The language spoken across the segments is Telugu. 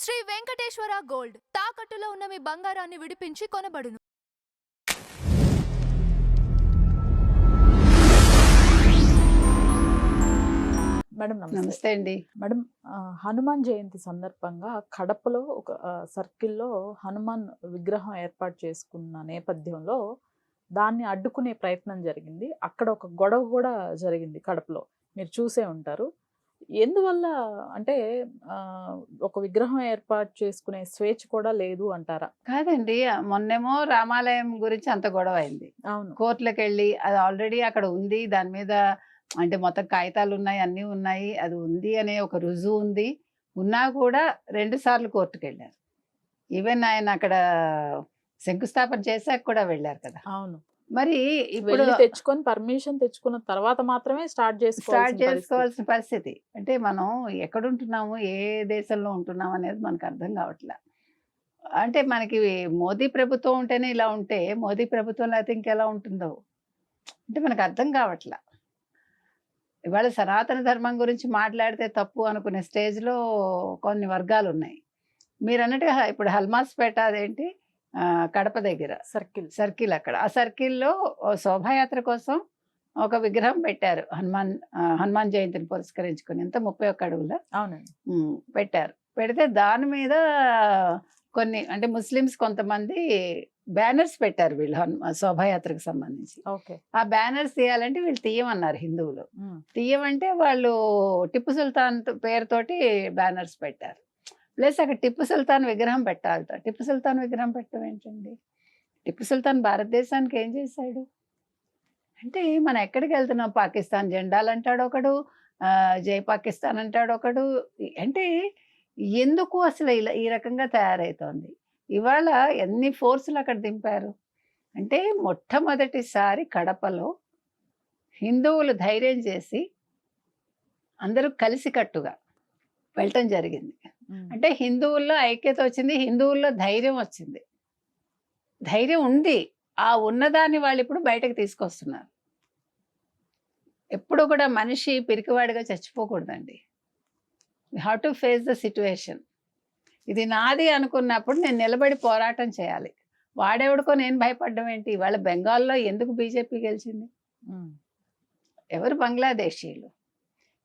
శ్రీ వెంకటేశ్వర గోల్డ్ తాకట్టులో ఉన్న మీ బంగారాన్ని విడిపించి కొనబడును. మేడం నమస్తే అండి. మేడం, హనుమాన్ జయంతి సందర్భంగా కడపలో ఒక సర్కిల్లో హనుమాన్ విగ్రహం ఏర్పాటు చేసుకున్న నేపథ్యంలో దాన్ని అడ్డుకునే ప్రయత్నం జరిగింది. అక్కడ ఒక గొడవ కూడా జరిగింది కడపలో, మీరు చూసే ఉంటారు. ఎందువల్ల అంటే ఒక విగ్రహం ఏర్పాటు చేసుకునే స్వేచ్ఛ కూడా లేదు అంటారా? కాదండి, మొన్నేమో రామాలయం గురించి అంత గొడవ అయింది. అవును, కోర్టులకు వెళ్ళి అది ఆల్రెడీ అక్కడ ఉంది, దాని మీద అంటే మొత్తం కాగితాలు ఉన్నాయి, అన్నీ ఉన్నాయి, అది ఉంది అనే ఒక రుజువు ఉంది. ఉన్నా కూడా 2 సార్లు కోర్టుకు వెళ్ళారు. ఈవెన్ ఆయన అక్కడ శంకుస్థాపన చేశాక కూడా వెళ్ళారు కదా. అవును. మరి ఇప్పుడు తెచ్చుకొని పర్మిషన్ తెచ్చుకున్న తర్వాత మాత్రమే స్టార్ట్ చేసుకోవాల్సిన పరిస్థితి. అంటే మనం ఎక్కడుంటున్నాము, ఏ దేశంలో ఉంటున్నాము అనేది మనకు అర్థం కావట్లే. అంటే మనకి మోదీ ప్రభుత్వం ఉంటేనే ఇలా ఉంటే, మోదీ ప్రభుత్వం లేకపోతే ఇంకెలా ఉంటుందో అంటే మనకు అర్థం కావట్లే. ఇవాళ సనాతన ధర్మం గురించి మాట్లాడితే తప్పు అనుకునే స్టేజ్లో కొన్ని వర్గాలు ఉన్నాయి. మీరు అన్నట్టుగా ఇప్పుడు హల్మాస్పేట అదేంటి కడప దగ్గర సర్కిల్ అక్కడ ఆ సర్కిల్లో శోభాయాత్ర కోసం ఒక విగ్రహం పెట్టారు. హనుమాన్ జయంతిని పురస్కరించుకుని ఎంత 31 అడుగుల పెట్టారు. పెడితే దాని మీద కొన్ని అంటే ముస్లిమ్స్ కొంతమంది బ్యానర్స్ పెట్టారు వీళ్ళు శోభాయాత్రకు సంబంధించి. ఆ బ్యానర్స్ తీయాలంటే వీళ్ళు తీయమన్నారు హిందువులు. తీయమంటే వాళ్ళు టిప్పు సుల్తాన్ పేరుతోటి బ్యానర్స్ పెట్టారు. ప్లస్ అక్కడ టిప్పు సుల్తాన్ విగ్రహం పెట్టాలట. టిప్పు సుల్తాన్ విగ్రహం పెట్టడం ఏంటండి? టిప్పు సుల్తాన్ భారతదేశానికి ఏం చేశాడు అంటే, మనం ఎక్కడికి వెళ్తున్నాం, పాకిస్తాన్ జెండాలు అంటాడు ఒకడు, జై పాకిస్తాన్ అంటాడు ఒకడు. అంటే ఎందుకు అసలు ఇలా ఈ రకంగా తయారవుతోంది? ఇవాళ ఎన్ని ఫోర్సులు అక్కడ దింపారు అంటే, మొట్టమొదటిసారి కడపలో హిందువులు ధైర్యం చేసి అందరూ కలిసికట్టుగా వెళ్ళటం జరిగింది. అంటే హిందువుల్లో ఐక్యత వచ్చింది, హిందువుల్లో ధైర్యం వచ్చింది. ధైర్యం ఉంది, ఆ ఉన్నదాన్ని వాళ్ళు ఇప్పుడు బయటకు తీసుకొస్తున్నారు. ఎప్పుడు కూడా మనిషి పిరికివాడిగా చచ్చిపోకూడదండి. We have to face the situation. ఇది నాది అనుకున్నప్పుడు నేను నిలబడి పోరాటం చేయాలి. వాడెవడికో నేను భయపడడం ఏంటి? వాళ్ళ బెంగాల్లో ఎందుకు బీజేపీ గెలిచింది? ఎవరు? బంగ్లాదేశీయులు.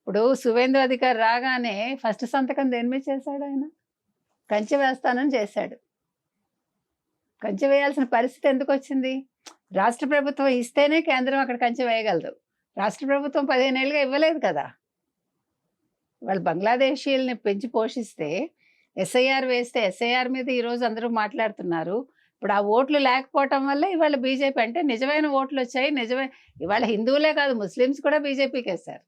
ఇప్పుడు సువేంద్ర అధికారి రాగానే ఫస్ట్ సంతకం దేని మీద చేశాడు? ఆయన కంచె వేస్తానని చేశాడు. కంచె వేయాల్సిన పరిస్థితి ఎందుకు వచ్చింది? రాష్ట్ర ప్రభుత్వం ఇస్తేనే కేంద్రం అక్కడ కంచె వేయగలదు. రాష్ట్ర ప్రభుత్వం 15 ఏళ్ళుగా ఇవ్వలేదు కదా. వాళ్ళు బంగ్లాదేశీయుల్ని పెంచి పోషిస్తే ఎస్ఐఆర్ వేస్తే ఎస్ఐఆర్ మీద ఈరోజు అందరూ మాట్లాడుతున్నారు. ఇప్పుడు ఆ ఓట్లు లేకపోవటం వల్ల ఇవాళ బీజేపీ అంటే నిజమైన ఓట్లు వచ్చాయి. ఇవాళ హిందువులే కాదు, ముస్లిమ్స్ కూడా బీజేపీకి వేశారు.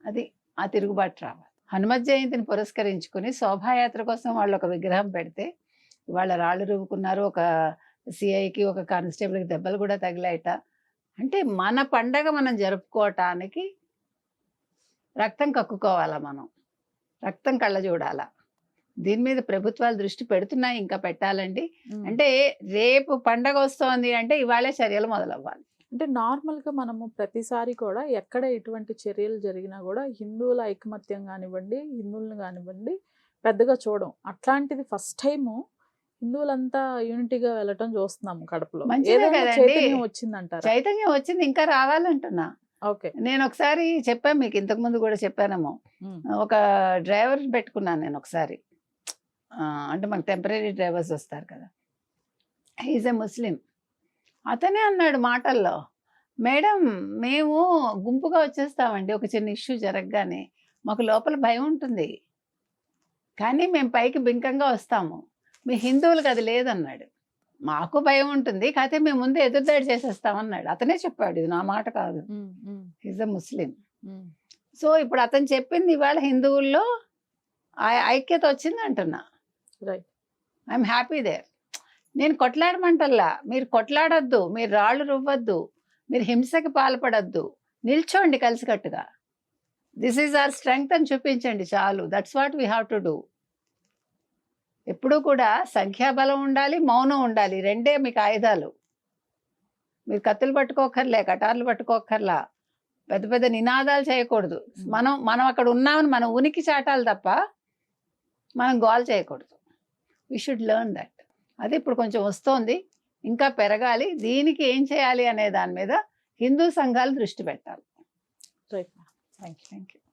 అది ఆ తిరుగుబాటు రావాలి. హనుమత్ జయంతిని పురస్కరించుకుని శోభాయాత్ర కోసం వాళ్ళు ఒక విగ్రహం పెడితే ఇవాళ రాళ్ళు రువ్వుకున్నారు. ఒక సిఐకి ఒక కానిస్టేబుల్కి దెబ్బలు కూడా తగిలాయట. అంటే మన పండగ మనం జరుపుకోవటానికి రక్తం కక్కుకోవాలా, మనం రక్తం కళ్ళ చూడాలా. దీని మీద ప్రభుత్వాలు దృష్టి పెడుతున్నాయి, ఇంకా పెట్టాలండి. అంటే రేపు పండగ వస్తోంది అంటే ఇవాళే చర్యలు మొదలవ్వాలి. అంటే నార్మల్గా మనము ప్రతిసారి కూడా ఎక్కడ ఎటువంటి చర్యలు జరిగినా కూడా హిందువుల ఐకమత్యం కానివ్వండి, హిందువులను కానివ్వండి పెద్దగా చూడం. అట్లాంటిది ఫస్ట్ టైము హిందువులంతా యూనిటీగా వెళ్ళటం చూస్తున్నాము కడపలో. వచ్చిందంటారు? చైతన్యం వచ్చింది, ఇంకా రావాలంటున్నా. నేను ఒకసారి చెప్పాను మీకు, ఇంతకు ముందు కూడా చెప్పానేమో. ఒక డ్రైవర్ పెట్టుకున్నాను నేను ఒకసారి. అంటే మనకు టెంపరీ డ్రైవర్స్ వస్తారు కదా. హీజ్ ఎ ముస్లిం. అతనే అన్నాడు మాటల్లో, మేడం మేము గుంపుగా వచ్చేస్తామండి, ఒక చిన్న ఇష్యూ జరగగానే మాకు లోపల భయం ఉంటుంది, కానీ మేము పైకి బింకంగా వస్తాము. మీ హిందువులకు అది లేదన్నాడు. మాకు భయం ఉంటుంది, కాకపోతే మేము ముందు ఎదురుదాడి చేసేస్తామన్నాడు. అతనే చెప్పాడు, ఇది నా మాట కాదు. Is a Muslim. సో ఇప్పుడు అతను చెప్పింది ఇవాళ హిందువుల్లో ఐక్యత వచ్చింది అంటున్నా. I'm happy there. నేను కొట్లాడమంటల్లా, మీరు కొట్లాడొద్దు, మీరు రాళ్ళు రువ్వద్దు, మీరు హింసకి పాల్పడద్దు, నిల్చోండి కలిసికట్టుగా. దిస్ ఈజ్ అవర్ స్ట్రెంగ్త్ అని చూపించండి చాలు. That's what we have to do. ఎప్పుడూ కూడా సంఖ్యాబలం ఉండాలి, మౌనం ఉండాలి, రెండే మీకు ఆయుధాలు. మీరు కత్తులు పట్టుకోకర్లే, కటార్లు పట్టుకోకర్లా, పెద్ద పెద్ద నినాదాలు చేయకూడదు. మనం అక్కడ ఉన్నామని మన ఉనికి చాటాలి తప్ప మనం గోల్ చేయకూడదు. We should learn that. అది ఇప్పుడు కొంచెం వస్తోంది, ఇంకా పెరగాలి. దీనికి ఏం చేయాలి అనే దాని మీద హిందూ సంఘాలు దృష్టి పెట్టాలి. Right. Thank you. Thank you.